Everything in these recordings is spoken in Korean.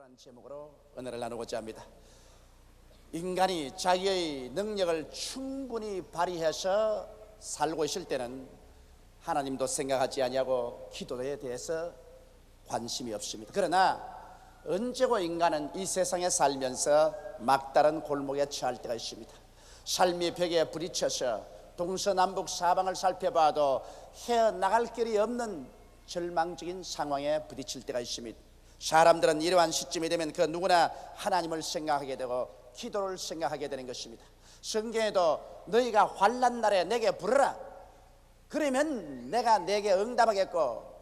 라는 제목으로 은혜를 나누고자 합니다. 인간이 자기의 능력을 충분히 발휘해서 살고 있을 때는 하나님도 생각하지 아니하고 기도에 대해서 관심이 없습니다. 그러나 언제고 인간은 이 세상에 살면서 막다른 골목에 처할 때가 있습니다. 삶의 벽에 부딪혀서 동서남북 사방을 살펴봐도 헤어나갈 길이 없는 절망적인 상황에 부딪힐 때가 있습니다. 사람들은 이러한 시점이 되면 그 누구나 하나님을 생각하게 되고 기도를 생각하게 되는 것입니다. 성경에도 너희가 환난 날에 내게 부르라, 그러면 내가 내게 응답하겠고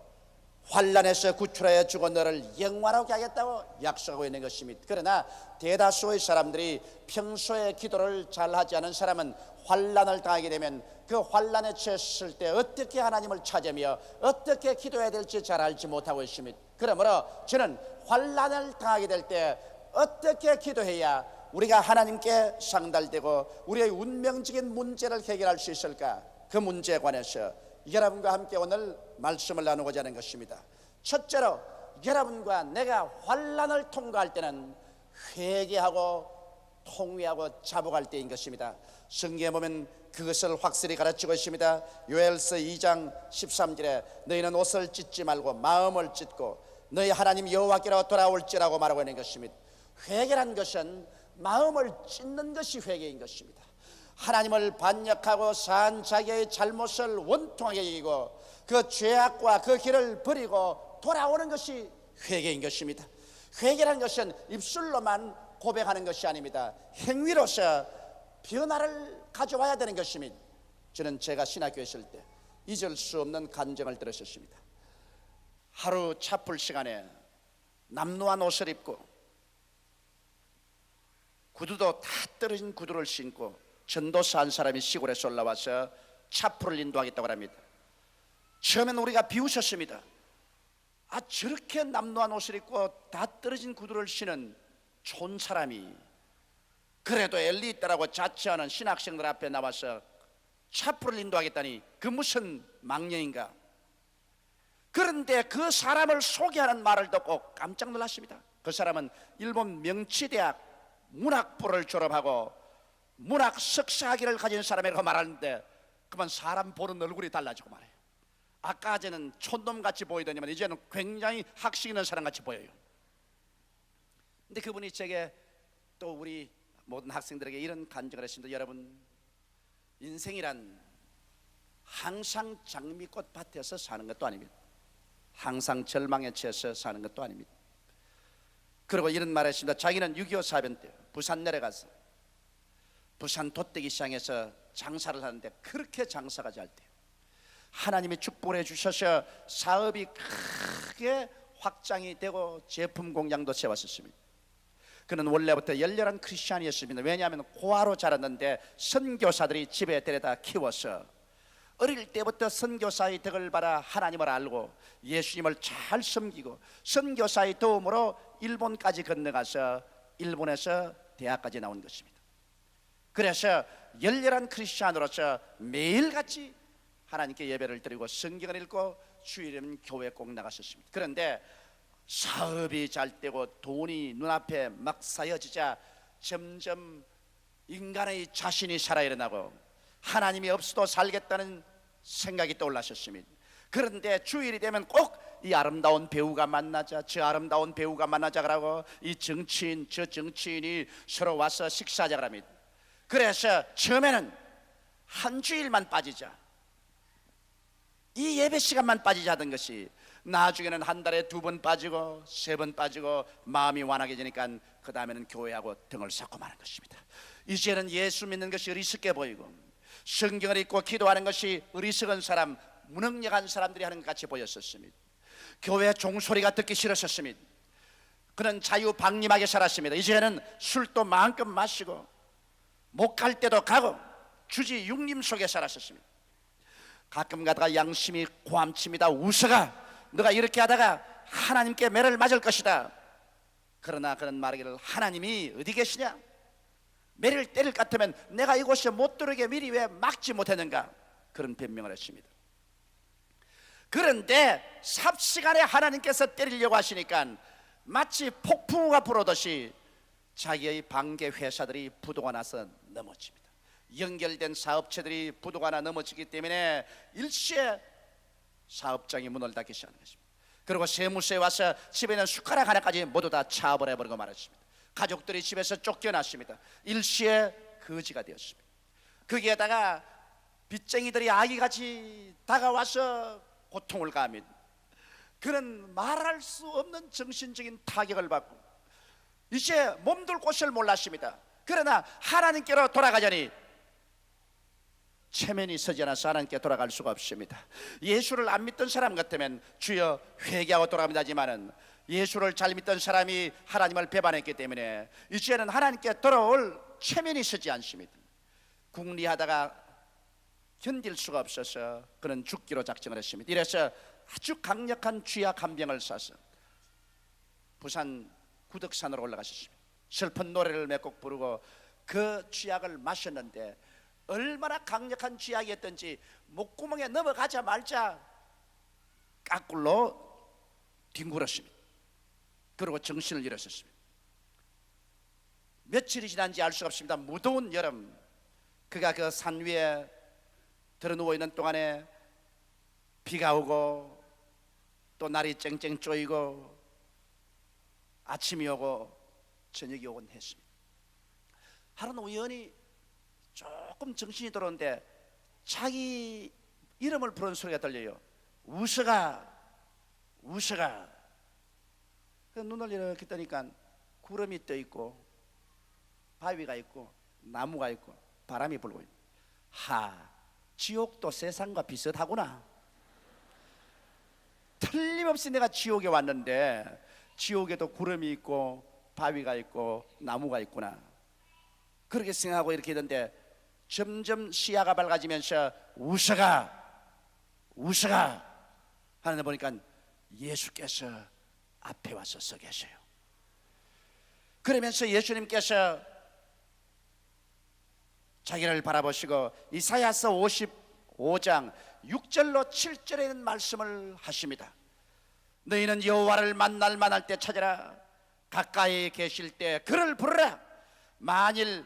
환난에서 구출하여 주고 너를 영화롭게 하겠다고 약속하고 있는 것입니다. 그러나 대다수의 사람들이 평소에 기도를 잘하지 않은 사람은 환난을 당하게 되면 그 환난에 처했을 때 어떻게 하나님을 찾으며 어떻게 기도해야 될지 잘 알지 못하고 있습니다. 그러므로 저는 환난을 당하게 될 때 어떻게 기도해야 우리가 하나님께 상달되고 우리의 운명적인 문제를 해결할 수 있을까, 그 문제에 관해서 여러분과 함께 오늘 말씀을 나누고자 하는 것입니다. 첫째로 여러분과 내가 환난을 통과할 때는 회개하고 통회하고 자복할 때인 것입니다. 성경에 보면 그것을 확실히 가르치고 있습니다. 요엘서 2장 13절에 너희는 옷을 찢지 말고 마음을 찢고 너희 하나님 여호와께로 돌아올지라고 말하고 있는 것입니다. 회개란 것은 마음을 찢는 것이 회개인 것입니다. 하나님을 반역하고 산 자기의 잘못을 원통하게 여기고 그 죄악과 그 길을 버리고 돌아오는 것이 회개인 것입니다. 회개란 것은 입술로만 고백하는 것이 아닙니다. 행위로서 변화를 가져와야 되는 것입니다. 저는 제가 신학교에 있을 때 잊을 수 없는 간증을 들었습니다. 하루 차풀 시간에 남루한 옷을 입고 구두도 다 떨어진 구두를 신고 전도사 한 사람이 시골에서 올라와서 차풀을 인도하겠다고 합니다. 처음엔 우리가 비웃었습니다. 저렇게 남루한 옷을 입고 다 떨어진 구두를 신은 촌 사람이 그래도 엘리 있다라고 자처하는 신학생들 앞에 나와서 차풀을 인도하겠다니 그 무슨 망령인가. 그런데 그 사람을 소개하는 말을 듣고 깜짝 놀랐습니다. 그 사람은 일본 명치대학 문학부를 졸업하고 문학 석사학위를 가진 사람이라고 말하는데 그만 사람 보는 얼굴이 달라지고 말해요. 아까전에는 촌놈같이 보이더니만 이제는 굉장히 학식 있는 사람같이 보여요. 근데 그분이 제게 또 우리 모든 학생들에게 이런 간증을 했습니다. 여러분, 인생이란 항상 장미꽃 밭에서 사는 것도 아닙니다. 항상 절망에 처해서 사는 것도 아닙니다. 그리고 이런 말을 했습니다. 자기는 6.25 사변 때 부산 내려가서 부산 돗대기 시장에서 장사를 하는데 그렇게 장사가 잘 돼요. 하나님이 축복을 해주셔서 사업이 크게 확장이 되고 제품 공장도 세웠었습니다. 그는 원래부터 열렬한 크리스찬이었습니다. 왜냐하면 고아로 자랐는데 선교사들이 집에 데려다 키워서 어릴 때부터 선교사의 덕을 받아 하나님을 알고 예수님을 잘 섬기고 선교사의 도움으로 일본까지 건너가서 일본에서 대학까지 나온 것입니다. 그래서 열렬한 크리스찬으로서 매일같이 하나님께 예배를 드리고 성경을 읽고 주일에는 교회 꼭 나갔었습니다. 그런데 사업이 잘 되고 돈이 눈앞에 막 쌓여지자 점점 인간의 자신이 살아 일어나고 하나님이 없어도 살겠다는 생각이 떠올랐었습니다. 그런데 주일이 되면 꼭 이 아름다운 배우가 만나자, 저 아름다운 배우가 만나자 그러고 이 정치인 저 정치인이 서로 와서 식사하자 그럽니다. 그래서 처음에는 한 주일만 빠지자, 이 예배 시간만 빠지자 하던 것이 나중에는 한 달에 2번 빠지고 3번 빠지고 마음이 완악해지니까 그 다음에는 교회하고 등을 쌓고 마는 것입니다. 이제는 예수 믿는 것이 어리석게 보이고 성경을 읽고 기도하는 것이 어리석은 사람, 무능력한 사람들이 하는 것 같이 보였었습니다. 교회 종소리가 듣기 싫었습니다. 그는 자유방림하게 살았습니다. 이제는 술도 마음껏 마시고 못 갈 때도 가고 주지 육림 속에 살았었습니다. 가끔 가다가 양심이 고함칩니다. 웃어가, 너가 이렇게 하다가 하나님께 매를 맞을 것이다. 그러나 그는 말하기를 하나님이 어디 계시냐? 매를 때릴 것 같으면 내가 이곳에 못 들어오게 미리 왜 막지 못했는가? 그런 변명을 했습니다. 그런데 삽시간에 하나님께서 때리려고 하시니까 마치 폭풍우가 불어오듯이 자기의 반개 회사들이 부도가 나서 넘어집니다. 연결된 사업체들이 부도가 나 넘어지기 때문에 일시에 사업장이 문을 닫기 시작하는 것입니다. 그리고 세무서에 와서 집에 있는 숟가락 하나까지 모두 다 차버려버리고 말았습니다. 가족들이 집에서 쫓겨났습니다. 일시에 거지가 되었습니다. 거기에다가 빚쟁이들이 아기같이 다가와서 고통을 가합니다. 그는 말할 수 없는 정신적인 타격을 받고 이제 몸둘 곳을 몰랐습니다. 그러나 하나님께로 돌아가자니 체면이 서지 않아서 하나님께 돌아갈 수가 없습니다. 예수를 안 믿던 사람 같으면 주여 회개하고 돌아갑니다 하지만은 예수를 잘 믿던 사람이 하나님을 배반했기 때문에 이제는 하나님께 돌아올 체면이 서지 않습니다. 궁리하다가 견딜 수가 없어서 그는 죽기로 작정을 했습니다. 이래서 아주 강력한 쥐약 한 병을 싸서 부산 구덕산으로 올라가셨습니다. 슬픈 노래를 몇 곡 부르고 그 쥐약을 마셨는데 얼마나 강력한 쥐약이었던지 목구멍에 넘어가자 말자 까꿀로 뒹굴었습니다. 그리고 정신을 잃었습니다. 며칠이 지난지 알 수가 없습니다. 무더운 여름 그가 그 산 위에 들어누워 있는 동안에 비가 오고 또 날이 쨍쨍 쪼이고 아침이 오고 저녁이 오곤 했습니다. 하루는 우연히 조금 정신이 들어오는데 자기 이름을 부르는 소리가 들려요. 우서가 우서가. 눈을 이렇게 뜨니까 구름이 떠 있고 바위가 있고 나무가 있고 바람이 불고 있고 지옥도 세상과 비슷하구나. 틀림없이 내가 지옥에 왔는데 지옥에도 구름이 있고 바위가 있고 나무가 있구나. 그렇게 생각하고 이렇게 있는데 점점 시야가 밝아지면서 우서가 우서가 하는데 보니까 예수께서 앞에 와서 서 계셔요. 그러면서 예수님께서 자기를 바라보시고 이사야서 55장 6절로 7절에 있는 말씀을 하십니다. 너희는 여호와를 만날 만할 때 찾아라. 가까이 계실 때 그를 부르라. 만일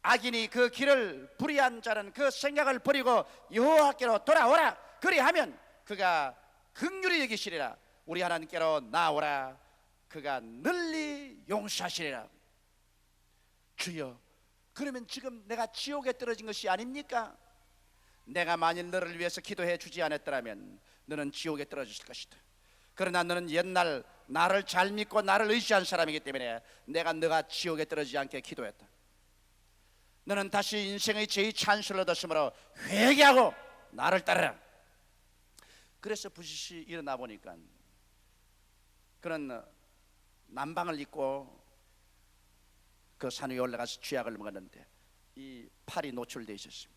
악인이 그 길을 불의한 자는 그 생각을 버리고 여호와께로 돌아오라. 그리하면 그가 긍휼히 여기시리라. 우리 하나님께로 나오라. 그가 널리 용서하시리라. 주여, 그러면 지금 내가 지옥에 떨어진 것이 아닙니까? 내가 만일 너를 위해서 기도해 주지 않았더라면 너는 지옥에 떨어졌을 것이다. 그러나 너는 옛날 나를 잘 믿고 나를 의지한 사람이기 때문에 내가 너가 지옥에 떨어지지 않게 기도했다. 너는 다시 인생의 제2찬스를 얻었으므로 회개하고 나를 따르라. 그래서 부시시 일어나 보니까 그는 남방을 입고 그 산 위에 올라가서 쥐약을 먹었는데 이 팔이 노출되어 있었습니다.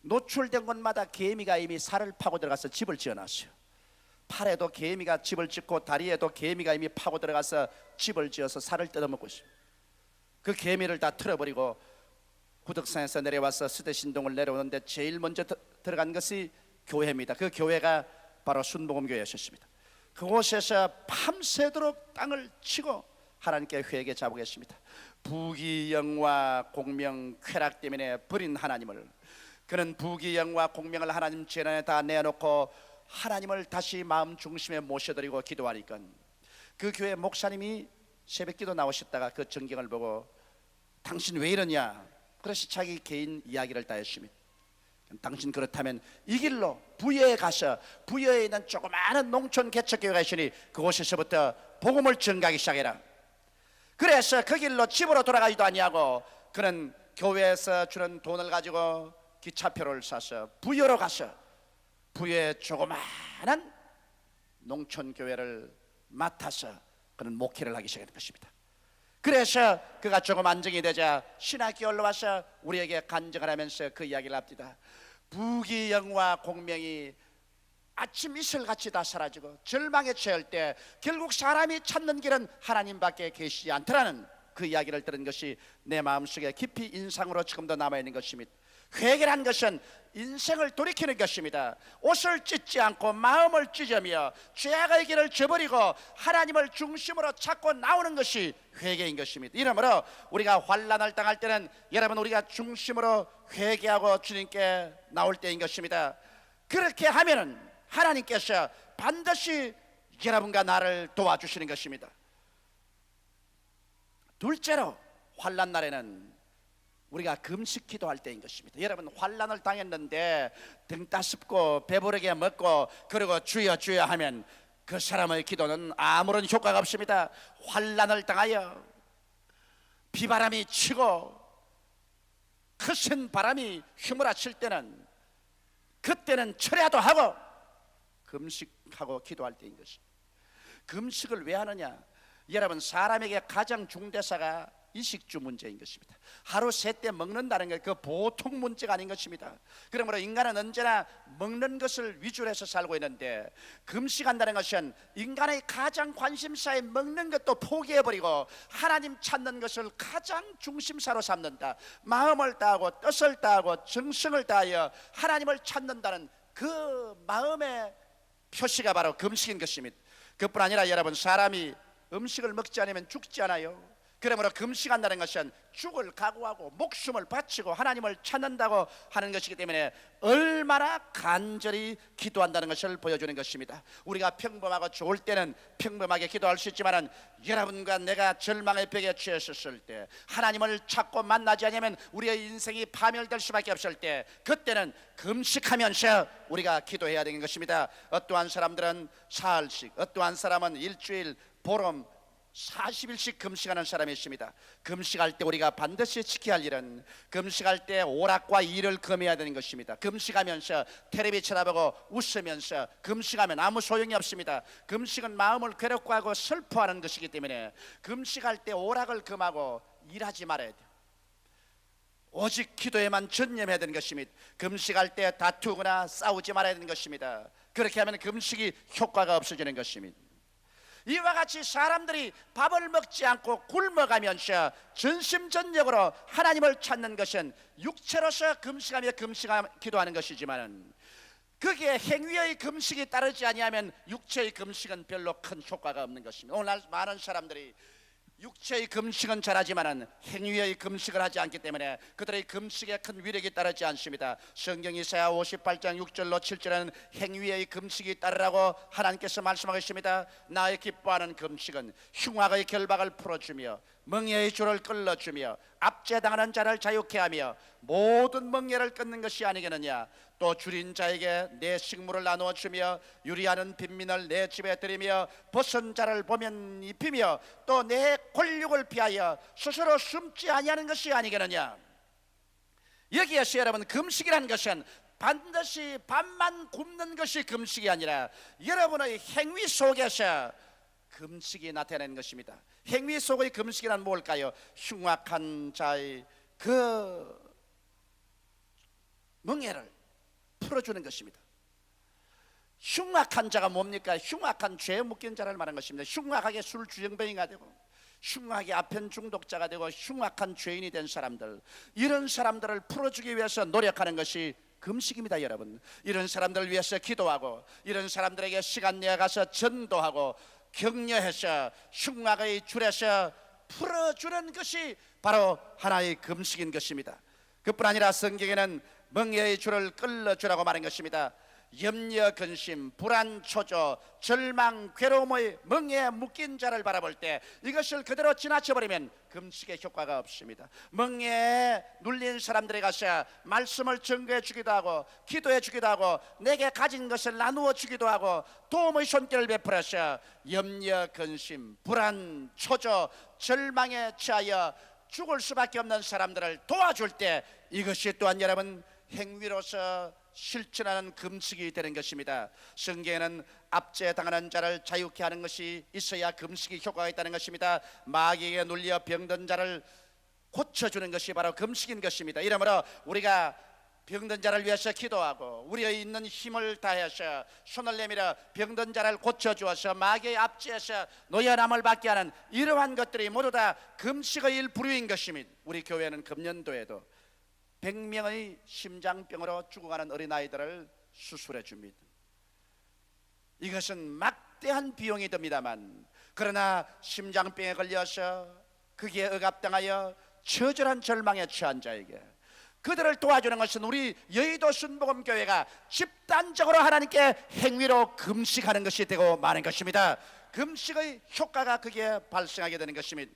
노출된 곳마다 개미가 이미 살을 파고 들어가서 집을 지어놨어요. 팔에도 개미가 집을 짓고 다리에도 개미가 이미 파고 들어가서 집을 지어서 살을 뜯어먹고 있습니다. 그 개미를 다 털어버리고 구덕산에서 내려와서 스대신동을 내려오는데 제일 먼저 들어간 것이 교회입니다. 그 교회가 바로 순복음교회였습니다. 그곳에서 밤새도록 땅을 치고 하나님께 회개 잡으겠습니다. 부귀영화 공명 쾌락 때문에 버린 하나님을, 그는 부귀영화 공명을 하나님 재단에 다 내놓고 하나님을 다시 마음 중심에 모셔드리고 기도하니까 그 교회 목사님이 새벽기도 나오셨다가 그 전경을 보고 당신 왜 이러냐, 그래서 자기 개인 이야기를 다 했습니다. 당신 그렇다면 이 길로 부여에 가서 부여에 있는 조그마한 농촌 개척교회가 있으니 그곳에서부터 복음을 전가하기 시작해라. 그래서 그 길로 집으로 돌아가지도 아니하고 그는 교회에서 주는 돈을 가지고 기차표를 사서 부여로 가서 부여의 조그마한 농촌교회를 맡아서 그는 목회를 하기 시작한 것입니다. 그래서 그가 조금 안정이 되자 신학교 올라와서 우리에게 간증을 하면서 그 이야기를 합니다. 부귀영화 공명이 아침 이슬같이 다 사라지고 절망에 처할 때 결국 사람이 찾는 길은 하나님밖에 계시지 않더라는 그 이야기를 들은 것이 내 마음속에 깊이 인상으로 지금도 남아있는 것입니다. 회개란 것은 인생을 돌이키는 것입니다. 옷을 찢지 않고 마음을 찢으며 죄악의 길을 저버리고 하나님을 중심으로 찾고 나오는 것이 회개인 것입니다. 이러므로 우리가 환난을 당할 때는 여러분 우리가 중심으로 회개하고 주님께 나올 때인 것입니다. 그렇게 하면은 하나님께서 반드시 여러분과 나를 도와주시는 것입니다. 둘째로 환난 날에는 우리가 금식 기도할 때인 것입니다. 여러분 환난을 당했는데 등 따숩고 배부르게 먹고 그리고 주여 주여 하면 그 사람의 기도는 아무런 효과가 없습니다. 환난을 당하여 비바람이 치고 크신 바람이 휘몰아칠 때는 그때는 철야도 하고 금식하고 기도할 때인 것입니다. 금식을 왜 하느냐? 여러분 사람에게 가장 중대사가 이식주 문제인 것입니다. 하루 세 때 먹는다는 게 그 보통 문제가 아닌 것입니다. 그러므로 인간은 언제나 먹는 것을 위주로 해서 살고 있는데 금식한다는 것은 인간의 가장 관심사에 먹는 것도 포기해버리고 하나님 찾는 것을 가장 중심사로 삼는다. 마음을 다하고 뜻을 다하고 정성을 다하여 하나님을 찾는다는 그 마음의 표시가 바로 금식인 것입니다. 그뿐 아니라 여러분 사람이 음식을 먹지 않으면 죽지 않아요. 그러므로 금식한다는 것은 죽을 각오하고 목숨을 바치고 하나님을 찾는다고 하는 것이기 때문에 얼마나 간절히 기도한다는 것을 보여주는 것입니다. 우리가 평범하고 좋을 때는 평범하게 기도할 수 있지만 여러분과 내가 절망의 벽에 처했을 때 하나님을 찾고 만나지 않으면 우리의 인생이 파멸될 수밖에 없을 때 그때는 금식하면서 우리가 기도해야 되는 것입니다. 어떠한 사람들은 사흘씩, 어떠한 사람은 일주일, 보름 40일씩 금식하는 사람이 있습니다. 금식할 때 우리가 반드시 지켜야 할 일은 금식할 때 오락과 일을 금해야 되는 것입니다. 금식하면서 텔레비 쳐다보고 웃으면서 금식하면 아무 소용이 없습니다. 금식은 마음을 괴롭고 하고 슬퍼하는 것이기 때문에 금식할 때 오락을 금하고 일하지 말아야 돼요. 오직 기도에만 전념해야 되는 것입니다. 금식할 때 다투거나 싸우지 말아야 되는 것입니다. 그렇게 하면 금식이 효과가 없어지는 것입니다. 이와 같이 사람들이 밥을 먹지 않고 굶어가면서 전심전력으로 하나님을 찾는 것은 육체로서 금식하며 기도하는 것이지만 그게 행위의 금식이 따르지 아니하면 육체의 금식은 별로 큰 효과가 없는 것입니다. 오늘 많은 사람들이 육체의 금식은 잘하지만 행위의 금식을 하지 않기 때문에 그들의 금식에 큰 위력이 따르지 않습니다. 성경 이사야 58장 6절로 7절에는 행위의 금식이 따르라고 하나님께서 말씀하고 있습니다. 나의 기뻐하는 금식은 흉악의 결박을 풀어주며 멍에의 줄을 끌어주며 압제당하는 자를 자유케 하며 모든 멍에를 끊는 것이 아니겠느냐. 또 줄인 자에게 내 식물을 나누어 주며 유리하는 빈민을 내 집에 들이며 벗은 자를 보면 입히며 또 내 권력을 피하여 스스로 숨지 아니하는 것이 아니겠느냐. 여기에서 여러분 금식이라는 것은 반드시 밥만 굶는 것이 금식이 아니라 여러분의 행위 속에서 금식이 나타내는 것입니다. 행위 속의 금식이란 뭘까요? 흉악한 자의 그 멍에를 풀어주는 것입니다. 흉악한 자가 뭡니까? 흉악한 죄에 묶인 자를 말하는 것입니다. 흉악하게 술 주정뱅이가 되고 흉악하게 아편 중독자가 되고 흉악한 죄인이 된 사람들, 이런 사람들을 풀어주기 위해서 노력하는 것이 금식입니다. 여러분, 이런 사람들을 위해서 기도하고 이런 사람들에게 시간 내어 가서 전도하고 격려해서 흉악의 줄에서 풀어주는 것이 바로 하나의 금식인 것입니다. 그뿐 아니라 성경에는 멍에의 줄을 끌어주라고 말한 것입니다. 염려, 근심, 불안, 초조, 절망, 괴로움의 멍에에 묶인 자를 바라볼 때 이것을 그대로 지나쳐버리면 금식의 효과가 없습니다. 멍에에 눌린 사람들에 가서 말씀을 증거해 주기도 하고 기도해 주기도 하고 내게 가진 것을 나누어 주기도 하고 도움의 손길을 베풀어서 염려, 근심, 불안, 초조, 절망에 처하여 죽을 수밖에 없는 사람들을 도와줄 때 이것이 또한 여러분 행위로서 실천하는 금식이 되는 것입니다. 성경에는 압제당하는 자를 자유케 하는 것이 있어야 금식이 효과가 있다는 것입니다. 마귀에게 눌려 병든 자를 고쳐주는 것이 바로 금식인 것입니다. 이러므로 우리가 병든 자를 위해서 기도하고 우리의 있는 힘을 다해서 손을 내밀어 병든 자를 고쳐주어서 마귀의 압제에서 노연함을 받게 하는 이러한 것들이 모두 다 금식의 일부류인 것입니다. 우리 교회는 금년도에도 100명의 심장병으로 죽어가는 어린아이들을 수술해 줍니다. 이것은 막대한 비용이 듭니다만, 그러나 심장병에 걸려서 거기에 억압당하여 처절한 절망에 처한 자에게 그들을 도와주는 것은 우리 여의도 순복음교회가 집단적으로 하나님께 행위로 금식하는 것이 되고 마는 것입니다. 금식의 효과가 거기에 발생하게 되는 것입니다.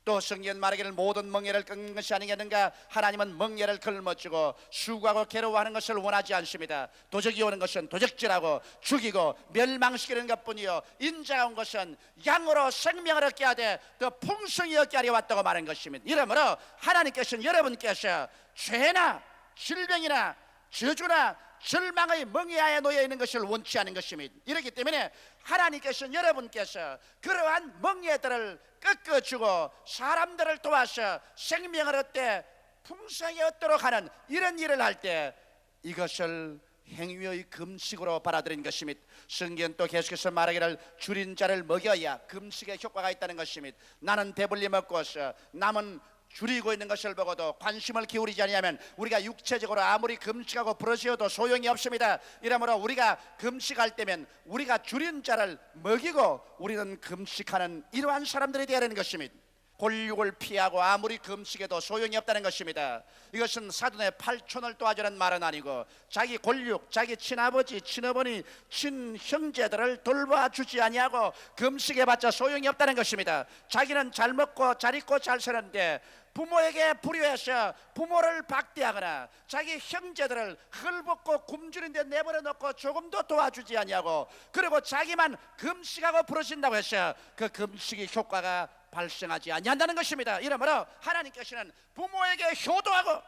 또 성경 말하기를 모든 멍에를 끊는 것이 아니겠는가. 하나님은 멍에를 걸머쥐고 수고하고 괴로워하는 것을 원하지 않습니다. 도적이 오는 것은 도적질하고 죽이고 멸망시키는 것뿐이요, 인자가 온 것은 양으로 생명을 얻게 하되 더 풍성히 얻게 하려 왔다고 말한 것입니다. 이러므로 하나님께서는 여러분께서 죄나 질병이나 저주나 절망의 멍에하에 놓여 있는 것을 원치 않은 것입니다. 이렇기 때문에 하나님께서는 여러분께서 그러한 멍에들을 꺾어주고 사람들을 도와서 생명을 얻되 풍성히 얻도록 하는 이런 일을 할 때 이것을 행위의 금식으로 받아들인 것입니다. 성경 또 계속해서 말하기를 줄인 자를 먹여야 금식의 효과가 있다는 것입니다. 나는 배불리 먹고서 남은 줄이고 있는 것을 보고도 관심을 기울이지 않으면 우리가 육체적으로 아무리 금식하고 부르짖어도 소용이 없습니다. 이러므로 우리가 금식할 때면 우리가 줄인 자를 먹이고 우리는 금식하는 이러한 사람들이 되어야 하는 것입니다. 곤욕을 피하고 아무리 금식해도 소용이 없다는 것입니다. 이것은 사돈의 팔촌을 도와주는 말은 아니고 자기 곤욕, 자기 친아버지, 친어머니, 친형제들을 돌봐주지 아니하고 금식해봤자 소용이 없다는 것입니다. 자기는 잘 먹고 잘 입고 잘 사는데 부모에게 불효해서 부모를 박대하거나 자기 형제들을 헐벗고 굶주린 데 내버려 놓고 조금도 도와주지 아니하고 그리고 자기만 금식하고 부르신다고 해서 그 금식의 효과가 발생하지 아니한다는 것입니다. 이러므로 하나님께서는 부모에게 효도하고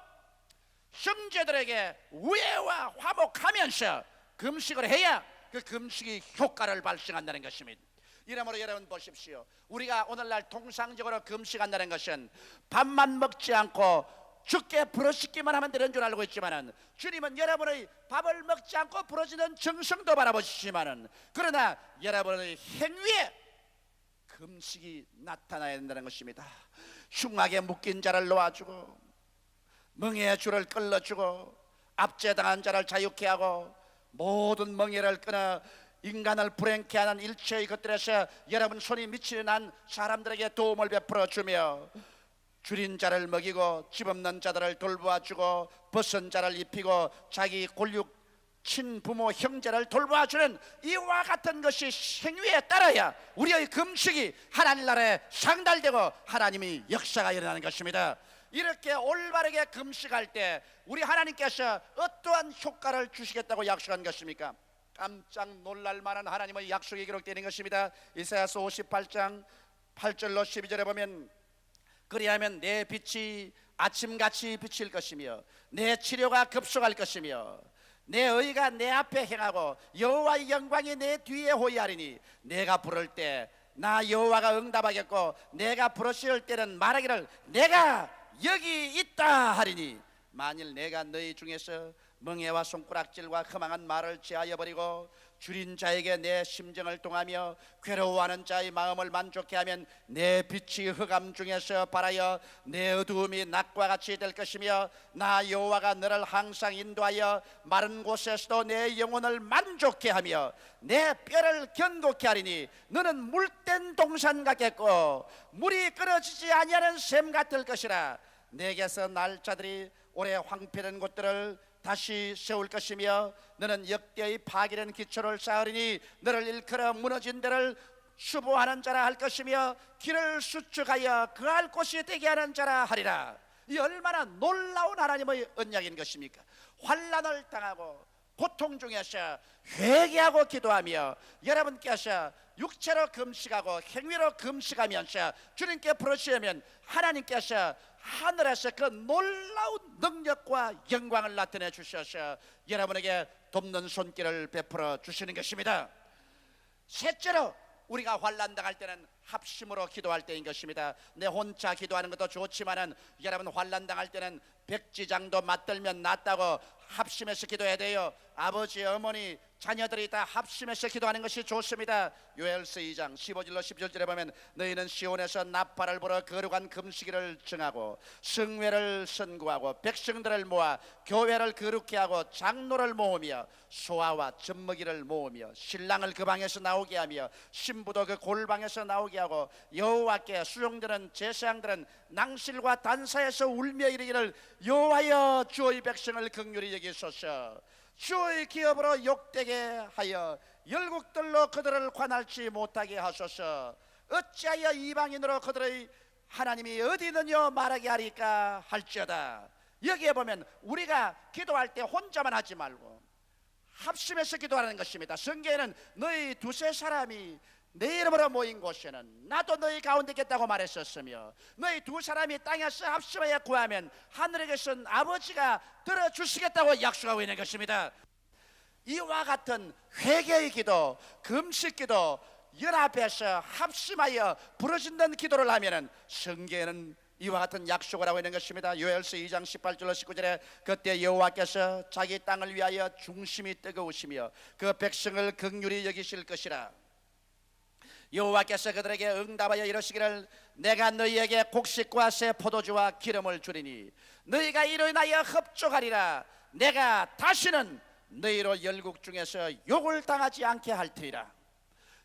형제들에게 우애와 화목하면서 금식을 해야 그 금식의 효과를 발생한다는 것입니다. 이러므로 여러분 보십시오. 우리가 오늘날 통상적으로 금식한다는 것은 밥만 먹지 않고 죽게 부러지기만 하면 되는 줄 알고 있지만은 주님은 여러분의 밥을 먹지 않고 부러지는 정성도 바라보시지만은 그러나 여러분의 행위에 금식이 나타나야 된다는 것입니다. 흉하게 묶인 자를 놓아주고 멍에의 줄을 끌어주고 압제당한 자를 자유케 하고 모든 멍에를 끊어 인간을 불행케 하는 일체의 것들에서 여러분 손이 미치는 한 사람들에게 도움을 베풀어 주며 줄인 자를 먹이고 집 없는 자들을 돌보아주고 벗은 자를 입히고 자기 곤육 친부모 형제를 돌보아주는 이와 같은 것이 행위에 따라야 우리의 금식이 하나님 나라에 상달되고 하나님이 역사가 일어나는 것입니다. 이렇게 올바르게 금식할 때 우리 하나님께서 어떠한 효과를 주시겠다고 약속한 것입니까? 깜짝 놀랄 만한 하나님의 약속이 기록되는 것입니다. 이사야서 58장 8절로 12절에 보면 그리하면 내 빛이 아침같이 비칠 것이며 내 치료가 급속할 것이며 내 의가 내 앞에 행하고 여호와의 영광이 내 뒤에 호위하리니 내가 부를 때 나 여호와가 응답하겠고 내가 부르실 때는 말하기를 내가 여기 있다 하리니 만일 내가 너희 중에서 멍에와 손가락질과 험한 말을 제하여 버리고 줄인 자에게 내 심정을 통하며 괴로워하는 자의 마음을 만족케 하면 내 빛이 흑암 중에서 발하여 내 어두움이 낮과 같이 될 것이며 나 여호와가 너를 항상 인도하여 마른 곳에서도 내 영혼을 만족케 하며 내 뼈를 견고케 하리니 너는 물된 동산 같겠고 물이 끊어지지 아니하는 샘 같을 것이라. 내게서 날 자들이 오래 황폐된 곳들을 다시 세울 것이며 너는 역대의 파괴된 기초를 쌓으리니 너를 일컬어 무너진 데를 수보하는 자라 할 것이며 길을 수축하여 그할 곳이 되게 하는 자라 하리라. 이 얼마나 놀라운 하나님의 언약인 것입니까? 환난을 당하고 고통 중에서 회개하고 기도하며 여러분께서 육체로 금식하고 행위로 금식하면서 주님께 부르시면 하나님께서 하늘에서 그 놀라운 능력과 영광을 나타내 주셔서 여러분에게 돕는 손길을 베풀어 주시는 것입니다. 셋째로 우리가 환난 당할 때는 합심으로 기도할 때인 것입니다. 내 혼자 기도하는 것도 좋지만은 여러분 환난 당할 때는 백지장도 맞들면 낫다고 합심해서 기도해야 돼요. 아버지 어머니 자녀들이 다 합심해서 기도하는 것이 좋습니다. 요엘서 2장 15절로 17절에 보면 너희는 시온에서 나팔을 불어 거룩한 금식일을 정하고 성회를 선구하고 백성들을 모아 교회를 거룩케 하고 장로를 모으며 소아와 젖먹이를 모으며 신랑을 그 방에서 나오게 하며 신부도 그 골방에서 나오게 하고 여호와께 수종되는 제사장들은 낭실과 단사에서 울며 이르기를 여호와여 주의 백성을 긍휼히 여기소서. 주의 기업으로 욕되게 하여 열국들로 그들을 관할치 못하게 하소서. 어찌하여 이방인으로 그들의 하나님이 어디 있느냐 말하게 하리까 할지어다. 여기에 보면 우리가 기도할 때 혼자만 하지 말고 합심해서 기도하는 것입니다. 성경에는 너희 두세 사람이 내 이름으로 모인 곳에는 나도 너희 가운데 있겠다고 말했었으며 너희 두 사람이 땅에서 합심하여 구하면 하늘에 계신 아버지가 들어주시겠다고 약속하고 있는 것입니다. 이와 같은 회개의 기도, 금식 기도, 연합해서 합심하여 부르짖는 기도를 하면 성경에는 이와 같은 약속을 하고 있는 것입니다. 요엘서 2장 18절로 19절에 그때 여호와께서 자기 땅을 위하여 중심이 뜨거우시며 그 백성을 긍휼히 여기실 것이라. 여호와께서 그들에게 응답하여 이르시기를 내가 너희에게 곡식과 새 포도주와 기름을 주리니 너희가 이로 인하여 흡족하리라. 내가 다시는 너희로 열국 중에서 욕을 당하지 않게 할 터이라.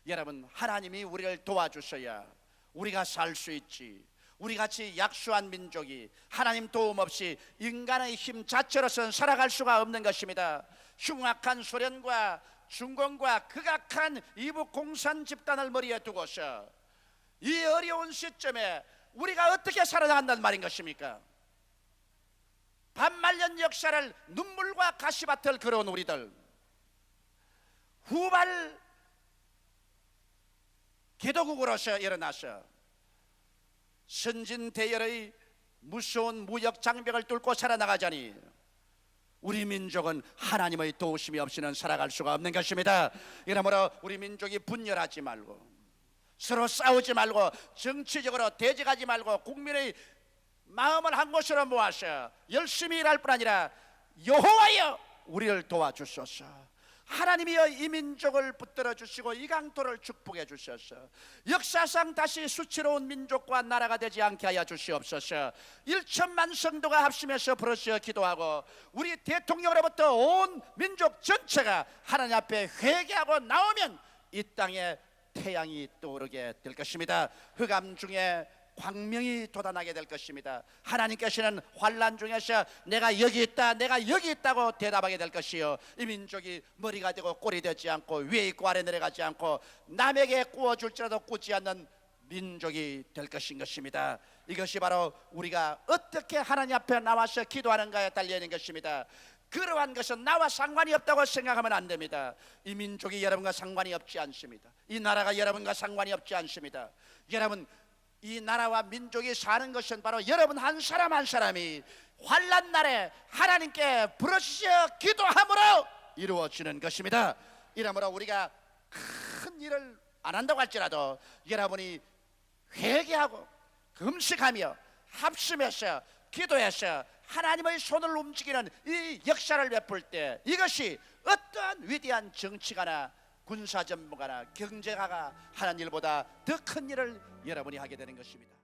여러분, 하나님이 우리를 도와주셔야 우리가 살 수 있지. 우리같이 약소한 민족이 하나님 도움 없이 인간의 힘 자체로서는 살아갈 수가 없는 것입니다. 흉악한 소련과 중공과 극악한 이북 공산 집단을 머리에 두고서 이 어려운 시점에 우리가 어떻게 살아나간다는 말인 것입니까? 반말년 역사를 눈물과 가시밭을 걸어온 우리들, 후발 개도국으로서 일어나서 선진대열의 무서운 무역 장벽을 뚫고 살아나가자니 우리 민족은 하나님의 도우심이 없이는 살아갈 수가 없는 것입니다. 이러므로 우리 민족이 분열하지 말고 서로 싸우지 말고 정치적으로 대적하지 말고 국민의 마음을 한 곳으로 모아서 열심히 일할 뿐 아니라 여호와여 우리를 도와주소서. 하나님이여 이 민족을 붙들어 주시고 이 강토를 축복해 주셔서 역사상 다시 수치로운 민족과 나라가 되지 않게 하여 주시옵소서. 1천만 성도가 합심해서 부르짖어 기도하고 우리 대통령으로부터 온 민족 전체가 하나님 앞에 회개하고 나오면 이 땅에 태양이 떠오르게 될 것입니다. 흑암 중에 광명이 돋아나게 될 것입니다. 하나님께서는 환난 중에서 내가 여기 있다, 내가 여기 있다고 대답하게 될 것이요, 이 민족이 머리가 되고 꼴이 되지 않고 위에 있고 아래 내려가지 않고 남에게 구워줄지라도 꾸지 않는 민족이 될 것입니다. 이것이 바로 우리가 어떻게 하나님 앞에 나와서 기도하는가에 달려있는 것입니다. 그러한 것은 나와 상관이 없다고 생각하면 안 됩니다. 이 민족이 여러분과 상관이 없지 않습니다. 이 나라가 여러분과 상관이 없지 않습니다. 여러분, 이 나라와 민족이 사는 것은 바로 여러분 한 사람 한 사람이 환난 날에 하나님께 부르짖어 기도함으로 이루어지는 것입니다. 이러므로 우리가 큰 일을 안 한다고 할지라도 여러분이 회개하고 금식하며 합심해서 기도해서 하나님의 손을 움직이는 이 역사를 베풀 때 이것이 어떠한 위대한 정치가나 군사 전문가나 경제가가 하는 일보다 더 큰 일을 여러분이 하게 되는 것입니다.